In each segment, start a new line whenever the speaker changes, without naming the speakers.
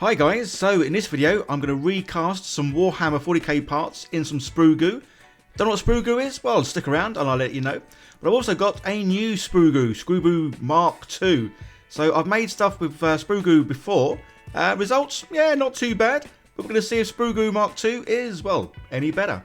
Hi guys, so in this video I'm going to recast some Warhammer 40k parts in some Sprue Goo. Don't know what Sprue Goo is? Well, stick around and I'll let you know. But I've also got a new Sprue Goo, Sprue Goo Mk2. So I've made stuff with Sprue Goo before. Results, yeah, not too bad. But we're going to see if Sprue Goo Mk2 is, well, any better.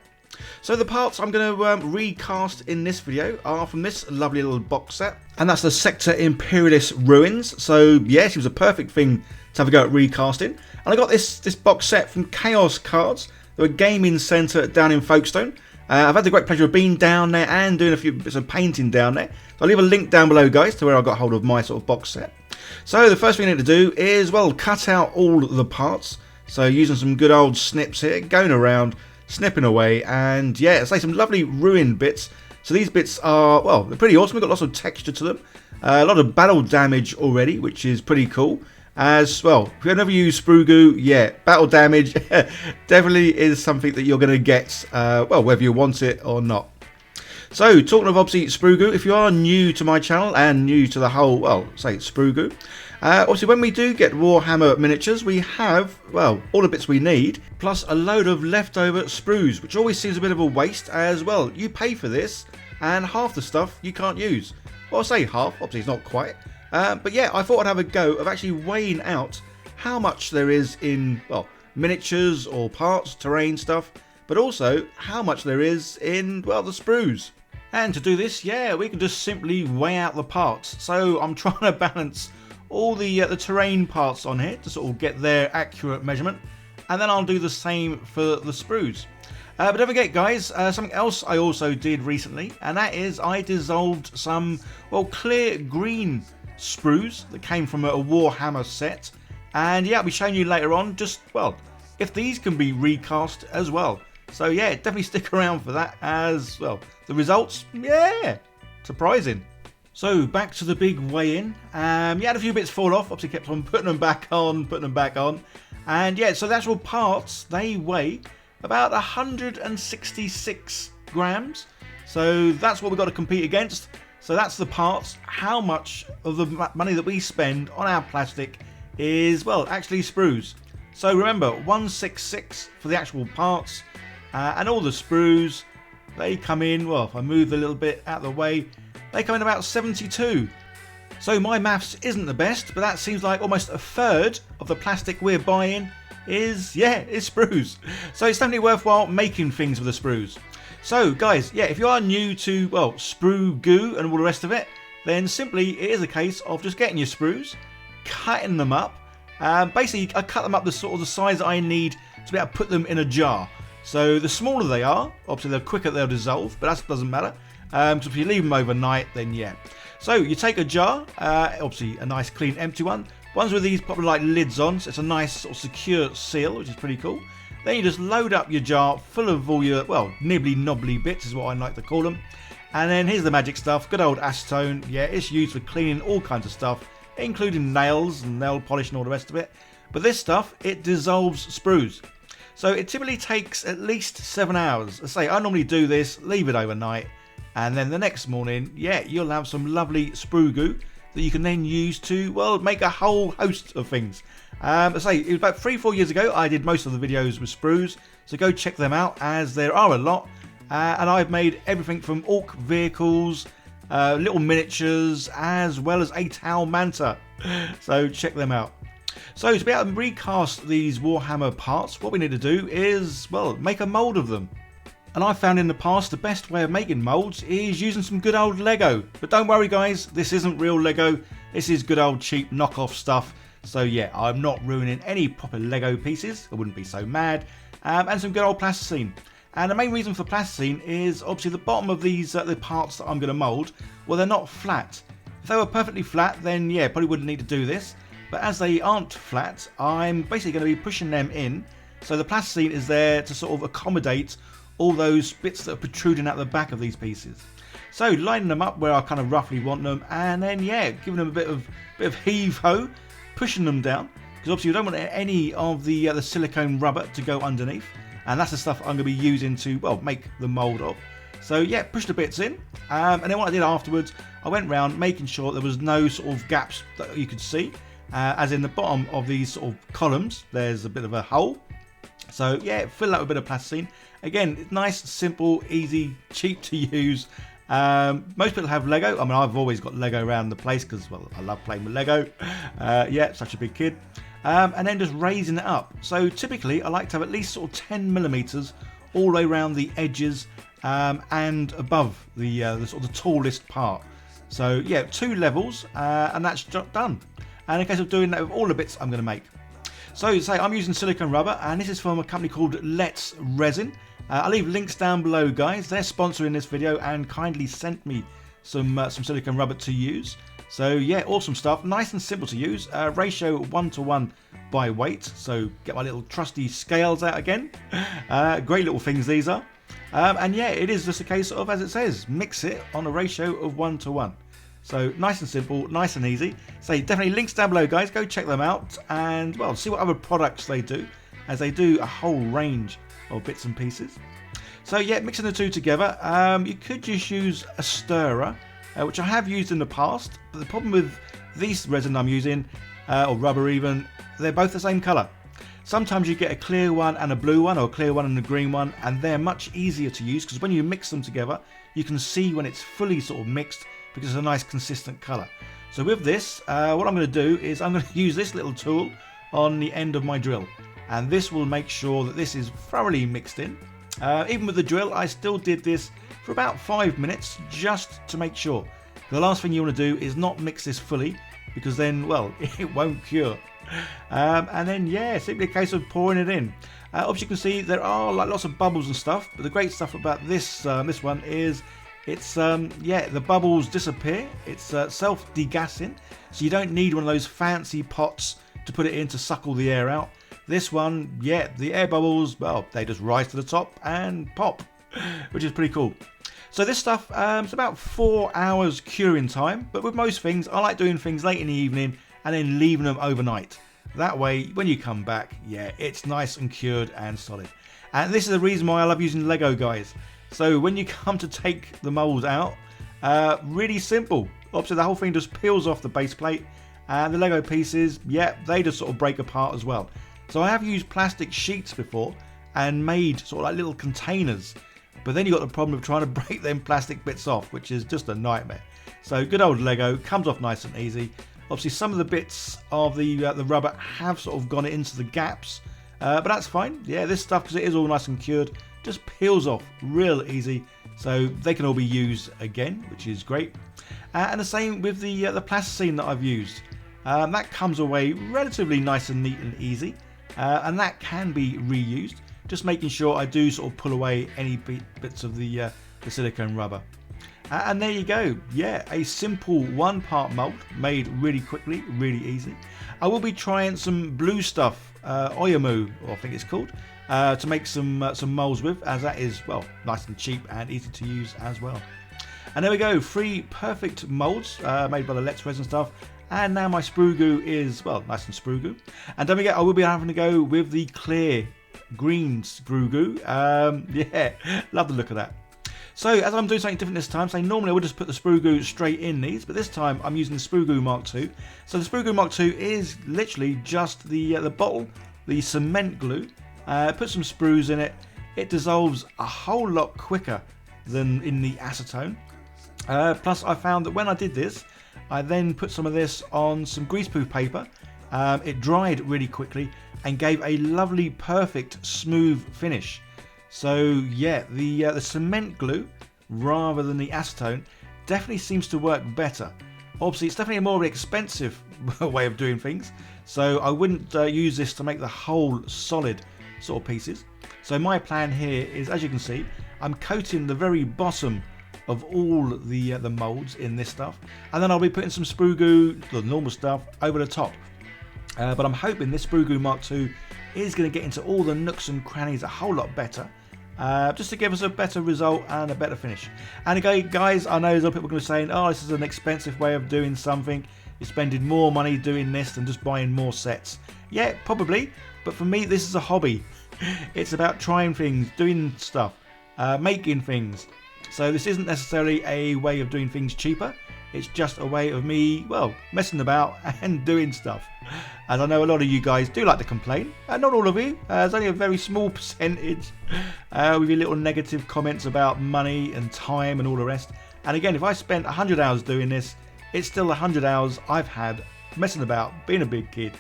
So the parts I'm going to recast in this video are from this lovely little box set. And that's the Sector Imperialist Ruins. So yes, it was a perfect thing to have a go at recasting. And I got this box set from Chaos Cards, the gaming centre down in Folkestone. I've had the great pleasure of being down there and doing a few bits of painting down there. So I'll leave a link down below, guys, to where I got hold of my sort of box set. So the first thing I need to do is, well, cut out all the parts. So using some good old snips here, going around, snipping away, and yeah, say some lovely ruined bits. So these bits are, well, they're pretty awesome. We've got lots of texture to them. A lot of battle damage already, which is pretty cool. As well, if you've never used Sprue Goo, yeah, battle damage definitely is something that you're going to get, well, whether you want it or not. So, talking of obviously Sprue Goo, if you are new to my channel and new to the whole, well, say Sprue Goo, obviously when we do get Warhammer miniatures, we have, well, all the bits we need, plus a load of leftover sprues, which always seems a bit of a waste as well. You pay for this, and half the stuff you can't use. Well, I'll say half, obviously it's not quite. But yeah, I thought I'd have a go of actually weighing out how much there is in, well, miniatures or parts, terrain stuff, but also how much there is in, well, the sprues. And to do this, yeah, we can just simply weigh out the parts. So I'm trying to balance all the terrain parts on here to sort of get their accurate measurement, and then I'll do the same for the sprues. But don't forget, guys, something else I also did recently, and that is I dissolved some, well, clear green sprues that came from a Warhammer set, and yeah, I'll be showing you later on just, well, if these can be recast as well. So yeah, definitely stick around for that as well. The results, yeah, surprising. So back to the big weigh-in. You had a few bits fall off, obviously kept on putting them back on, and yeah, so the actual parts, they weigh about 166 grams. So that's what we've got to compete against. So that's the parts. How much of the money that we spend on our plastic is, well, actually sprues. So remember, 166 for the actual parts, and all the sprues, they come in, well, if I move a little bit out of the way, they come in about 72. So my maths isn't the best, but that seems like almost a third of the plastic we're buying is, yeah, is sprues. So it's definitely worthwhile making things with the sprues. So guys, yeah, if you are new to, well, Sprue Goo and all the rest of it, then simply it is a case of just getting your sprues, cutting them up. Basically, I cut them up the sort of the size I need to be able to put them in a jar. So the smaller they are, obviously the quicker they'll dissolve, but that doesn't matter. So if you leave them overnight, then yeah. So you take a jar, obviously a nice clean empty one. Ones with these probably like lids on, so it's a nice sort of secure seal, which is pretty cool. Then you just load up your jar full of all your, well, nibbly nobbly bits is what I like to call them. And then here's the magic stuff, good old acetone. Yeah, it's used for cleaning all kinds of stuff, including nails and nail polish and all the rest of it. But this stuff, it dissolves sprues. So it typically takes at least 7 hours. I say I normally do this, leave it overnight, and then the next morning, yeah, you'll have some lovely Sprue Goo that you can then use to, well, make a whole host of things. I say, it was about 3-4 years ago I did most of the videos with sprues, so go check them out as there are a lot. And I've made everything from orc vehicles, little miniatures, as well as a Tau Manta. So check them out. So to be able to recast these Warhammer parts, what we need to do is, well, make a mould of them. And I've found in the past the best way of making moulds is using some good old Lego. But don't worry guys, this isn't real Lego, this is good old cheap knockoff stuff. So yeah, I'm not ruining any proper Lego pieces, I wouldn't be so mad. And some good old plasticine. And the main reason for plasticine is obviously the bottom of these the parts that I'm going to mould, well, they're not flat. If they were perfectly flat, then yeah, probably wouldn't need to do this. But as they aren't flat, I'm basically going to be pushing them in. So the plasticine is there to sort of accommodate all those bits that are protruding out the back of these pieces. So lining them up where I kind of roughly want them, and then yeah, giving them a bit of heave-ho, pushing them down, because obviously you don't want any of the silicone rubber to go underneath, and that's the stuff I'm going to be using to, well, make the mould of. So yeah, push the bits in, and then what I did afterwards, I went round making sure there was no sort of gaps that you could see, as in the bottom of these sort of columns there's a bit of a hole. So yeah, fill that with a bit of plasticine. Again, it's nice, simple, easy, cheap to use. Most people have Lego. I mean, I've always got Lego around the place because, well, I love playing with Lego. Yeah, such a big kid. And then just raising it up. So typically I like to have at least sort of 10 millimeters all the way around the edges and above the sort of the tallest part. So yeah, 2 levels and that's done. And in case of doing that with all the bits I'm going to make. So say I'm using silicone rubber, and this is from a company called Let's Resin. I'll leave links down below, guys. They're sponsoring this video and kindly sent me some silicone rubber to use. So yeah, awesome stuff. Nice and simple to use. Ratio 1:1 by weight. So get my little trusty scales out again. Great little things these are. And yeah, it is just a case of, as it says, mix it on a ratio of 1:1. So nice and simple, nice and easy. So definitely links down below, guys. Go check them out and, well, see what other products they do, as they do a whole range of bits and pieces. So yeah, mixing the two together. You could just use a stirrer, which I have used in the past. But the problem with these resin I'm using, or rubber even, they're both the same colour. Sometimes you get a clear one and a blue one, or a clear one and a green one, and they're much easier to use because when you mix them together, you can see when it's fully sort of mixed because it's a nice consistent colour. So with this, what I'm going to do is I'm going to use this little tool on the end of my drill, and this will make sure that this is thoroughly mixed in. Even with the drill, I still did this for about 5 minutes just to make sure. The last thing you want to do is not mix this fully, because then, well, it won't cure. And then yeah, simply a case of pouring it in. Obviously you can see there are like lots of bubbles and stuff, but the great stuff about this this one is it's yeah, the bubbles disappear. It's self-degassing, so you don't need one of those fancy pots to put it in to suck all the air out. This one, yeah, the air bubbles, well, they just rise to the top and pop, which is pretty cool. So this stuff, it's about 4 hours curing time, but with most things, I like doing things late in the evening and then leaving them overnight. That way, when you come back, yeah, it's nice and cured and solid. And this is the reason why I love using Lego, guys. So when you come to take the molds out, really simple. Obviously, the whole thing just peels off the base plate, and the Lego pieces, yeah, they just sort of break apart as well. So I have used plastic sheets before and made sort of like little containers, but then you got the problem of trying to break them plastic bits off, which is just a nightmare. So good old Lego comes off nice and easy. Obviously some of the bits of the rubber have sort of gone into the gaps, but that's fine. Yeah, this stuff, because it is all nice and cured, just peels off real easy, so they can all be used again, which is great. And the same with the plasticine that I've used. That comes away relatively nice and neat and easy, and that can be reused. Just making sure I do sort of pull away any bits of the silicone rubber. And there you go. Yeah, a simple 1-part mold made really quickly, really easy. I will be trying some blue stuff, AWESOME, I think it's called, to make some molds with, as that is, well, nice and cheap and easy to use as well. And there we go, 3 perfect molds made by the Let's Resin stuff. And now my Sprue Goo is, well, nice and Sprue Goo. And don't forget, I will be having to go with the clear green Sprue Goo. Yeah, love the look of that. So as I'm doing something different this time, so normally I would just put the Sprue Goo straight in these, but this time I'm using the Sprue Goo Mark 2. So the Sprue Goo Mark 2 is literally just the bottle, the cement glue. Put some sprues in it. It dissolves a whole lot quicker than in the acetone. Plus I found that when I did this, I then put some of this on some greaseproof paper. It dried really quickly and gave a lovely, perfect, smooth finish. So yeah, the cement glue rather than the acetone definitely seems to work better. Obviously, it's definitely a more expensive way of doing things, so I wouldn't use this to make the whole solid sort of pieces. So my plan here is, as you can see, I'm coating the very bottom of all the molds in this stuff, and then I'll be putting some Sprue Goo, the normal stuff, over the top. But I'm hoping this Sprue Goo Mark 2 is going to get into all the nooks and crannies a whole lot better, just to give us a better result and a better finish. And again, guys, I know there's a lot of people going to be saying, oh, this is an expensive way of doing something, you're spending more money doing this than just buying more sets. Yeah, probably, but for me this is a hobby. It's about trying things, doing stuff, making things. So this isn't necessarily a way of doing things cheaper. It's just a way of me, well, messing about and doing stuff. As I know a lot of you guys do like to complain, and not all of you, there's only a very small percentage with your little negative comments about money and time and all the rest. And again, if I spent 100 hours doing this, it's still 100 hours I've had messing about, being a big kid,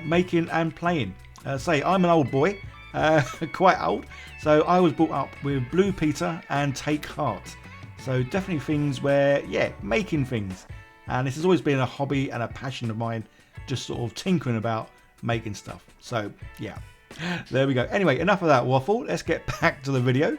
making and playing. Say, I'm an old boy, quite old, so I was brought up with Blue Peter and Take Heart. So definitely things where, yeah, making things. And this has always been a hobby and a passion of mine, just sort of tinkering about making stuff. So, yeah, there we go. Anyway, enough of that waffle. Let's get back to the video.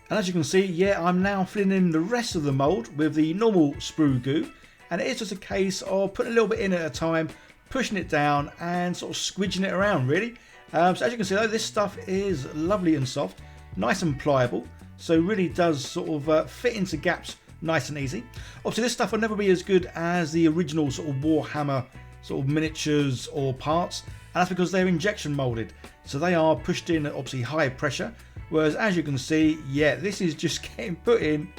And as you can see, yeah, I'm now filling in the rest of the mould with the normal Sprue Goo. And it is just a case of putting a little bit in at a time, pushing it down and sort of squidging it around, really. So as you can see, though, this stuff is lovely and soft, nice and pliable. So really does sort of fit into gaps nice and easy. Obviously, this stuff will never be as good as the original sort of Warhammer sort of miniatures or parts. And that's because they're injection molded. So they are pushed in at obviously high pressure. Whereas as you can see, yeah, this is just getting put in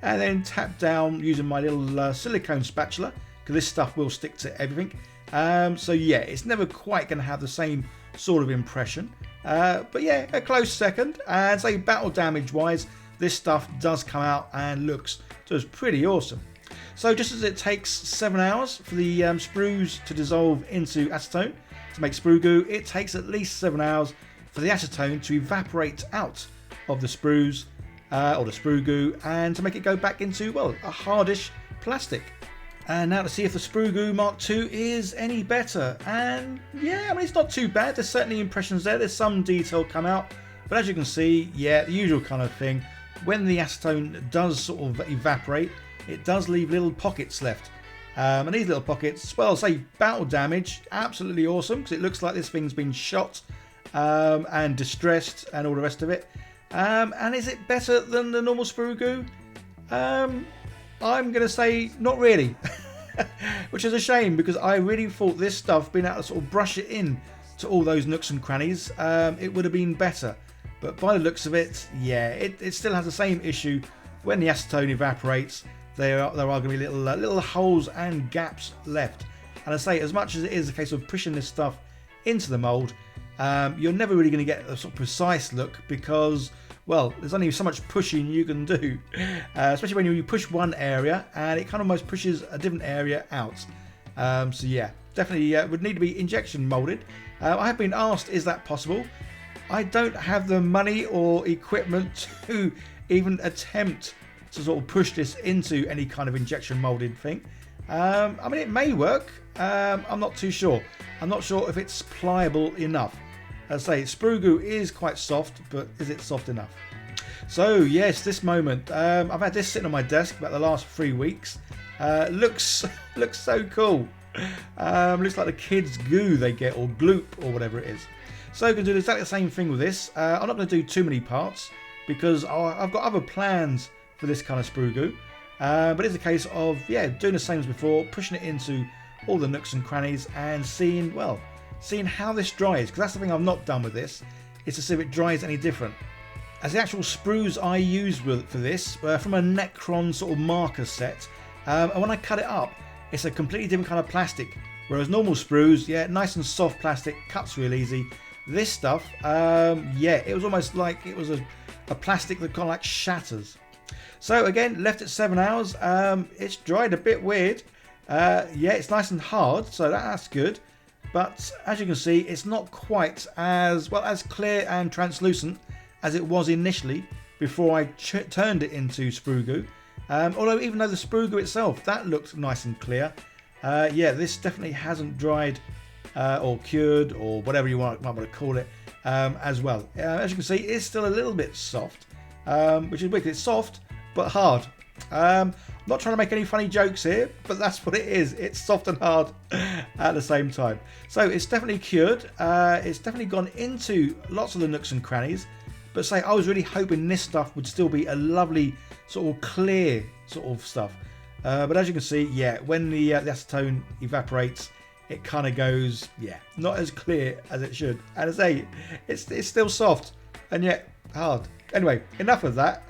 and then tapped down using my little silicone spatula, because this stuff will stick to everything. So yeah, it's never quite going to have the same sort of impression. But yeah, a close second. And say battle damage wise, this stuff does come out and looks just pretty awesome. So just as it takes 7 hours for the sprues to dissolve into acetone to make Sprue Goo, it takes at least 7 hours for the acetone to evaporate out of the sprues or the Sprue Goo and to make it go back into, well, a hardish plastic. And now to see if the Sprue Goo Mark II is any better. And yeah, I mean, it's not too bad. There's certainly impressions there. There's some detail come out. But as you can see, yeah, the usual kind of thing. When the acetone does sort of evaporate, it does leave little pockets left. And these little pockets, well, say battle damage, absolutely awesome, because it looks like this thing's been shot and distressed and all the rest of it. And is it better than the normal Sprue Goo? I'm going to say not really, which is a shame, because I really thought this stuff, being able to sort of brush it in to all those nooks and crannies, it would have been better. But by the looks of it, yeah, it still has the same issue. When the acetone evaporates, there are going to be little holes and gaps left. And I say, as much as it is a case of pushing this stuff into the mould, you're never really going to get a sort of precise look, because, well, there's only so much pushing you can do, especially when you push one area and it kind of almost pushes a different area out. So yeah, definitely would need to be injection molded. I have been asked, is that possible? I don't have the money or equipment to even attempt to sort of push this into any kind of injection molded thing. I mean, it may work. I'm not too sure. I'm not sure if it's pliable enough. As I say, Sprue Goo is quite soft, but is it soft enough? So yes, this moment, I've had this sitting on my desk about the last 3 weeks. Looks so cool. Looks like the kids' goo they get, or gloop, or whatever it is. So I'm going to do exactly the same thing with this. I'm not going to do too many parts, because I've got other plans for this kind of Sprue Goo. But it's a case of, yeah, doing the same as before, pushing it into all the nooks and crannies and seeing how this dries, because that's the thing I've not done with this, is to see if it dries any different. As the actual sprues I use for this from a Necron sort of marker set, and when I cut it up, it's a completely different kind of plastic, whereas normal sprues, yeah, nice and soft plastic, cuts real easy. This stuff, yeah, it was almost like it was a plastic that kind of like shatters. So again, left it 7 hours. It's dried a bit weird. Yeah, it's nice and hard, so that's good. But as you can see, it's not quite as clear and translucent as it was initially before I turned it into Sprue Goo. Although even though the Sprue Goo itself, that looked nice and clear. Yeah, this definitely hasn't dried or cured, or whatever you might want to call it, as well. As you can see, it's still a little bit soft, which is weird. It's soft but hard. Not trying to make any funny jokes here, but that's what it is. It's soft and hard at the same time. So it's definitely cured. It's definitely gone into lots of the nooks and crannies. But say, I was really hoping this stuff would still be a lovely sort of clear sort of stuff. But as you can see, yeah, when the acetone evaporates, it kind of goes, yeah, not as clear as it should. And I say, it's still soft and yet hard. Anyway, enough of that.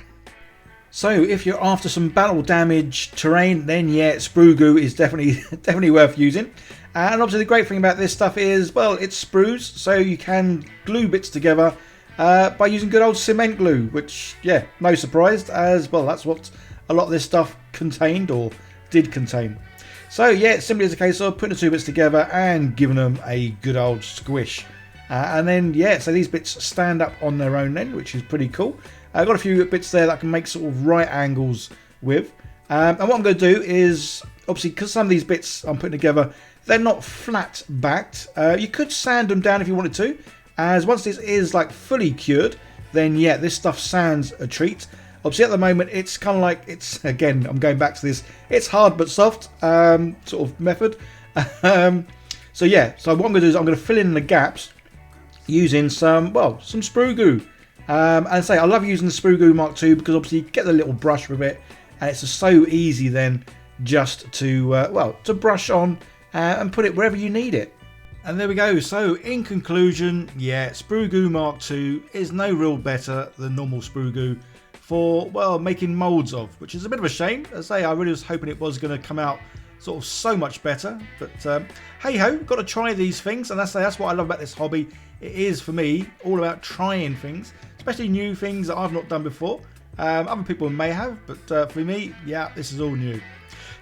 So if you're after some battle damage terrain, then yeah, Sprue Goo is definitely worth using. And obviously the great thing about this stuff is, well, it's sprues, so you can glue bits together by using good old cement glue, which, yeah, no surprise, as well, that's what a lot of this stuff contained, or did contain. So yeah, it simply is a case of putting the two bits together and giving them a good old squish. And then, yeah, so these bits stand up on their own then, which is pretty cool. I've got a few bits there that I can make sort of right angles with. And what I'm going to do is, obviously, because some of these bits I'm putting together, they're not flat backed. You could sand them down if you wanted to, as once this is like fully cured, then yeah, this stuff sands a treat. Obviously at the moment it's kind of like, it's, again, I'm going back to this, it's hard but soft sort of method. So yeah, so what I'm going to do is I'm going to fill in the gaps using some, well, some Sprue Goo. And say I love using the Sprue Goo Mk2 because obviously you get the little brush with it, and it's just so easy then just to well, to brush on and put it wherever you need it. And there we go. So in conclusion, yeah, Sprue Goo Mk2 is no real better than normal Sprue Goo for, well, making molds of, which is a bit of a shame. As I say, I really was hoping it was going to come out sort of so much better, but hey ho, got to try these things, and that's what I love about this hobby. It is, for me, all about trying things, especially new things that I've not done before. Other people may have, but for me, yeah, this is all new.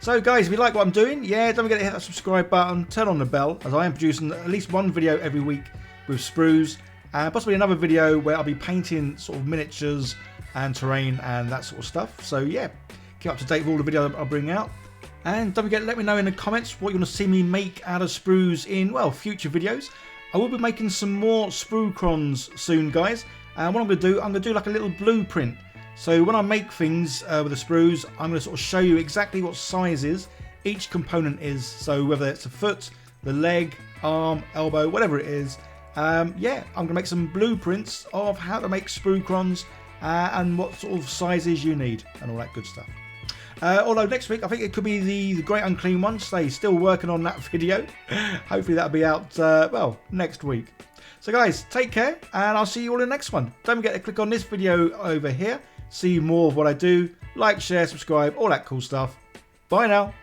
So guys, if you like what I'm doing, yeah, don't forget to hit that subscribe button, turn on the bell, as I am producing at least one video every week with sprues, and possibly another video where I'll be painting sort of miniatures and terrain and that sort of stuff. So yeah, keep up to date with all the videos I'll bring out. And don't forget to let me know in the comments what you want to see me make out of sprues in, well, future videos. I will be making some more sprue crons soon, guys. And what I'm going to do like a little blueprint. So when I make things with the sprues, I'm going to sort of show you exactly what sizes each component is. So whether it's a foot, the leg, arm, elbow, whatever it is. Yeah, I'm going to make some blueprints of how to make sprue crons and what sort of sizes you need and all that good stuff. Although next week I think it could be the Great Unclean One, so still working on that video. Hopefully that'll be out, well, next week. So guys, take care, and I'll see you all in the next one. Don't forget to click on this video over here, see more of what I do, like, share, subscribe, all that cool stuff. Bye now.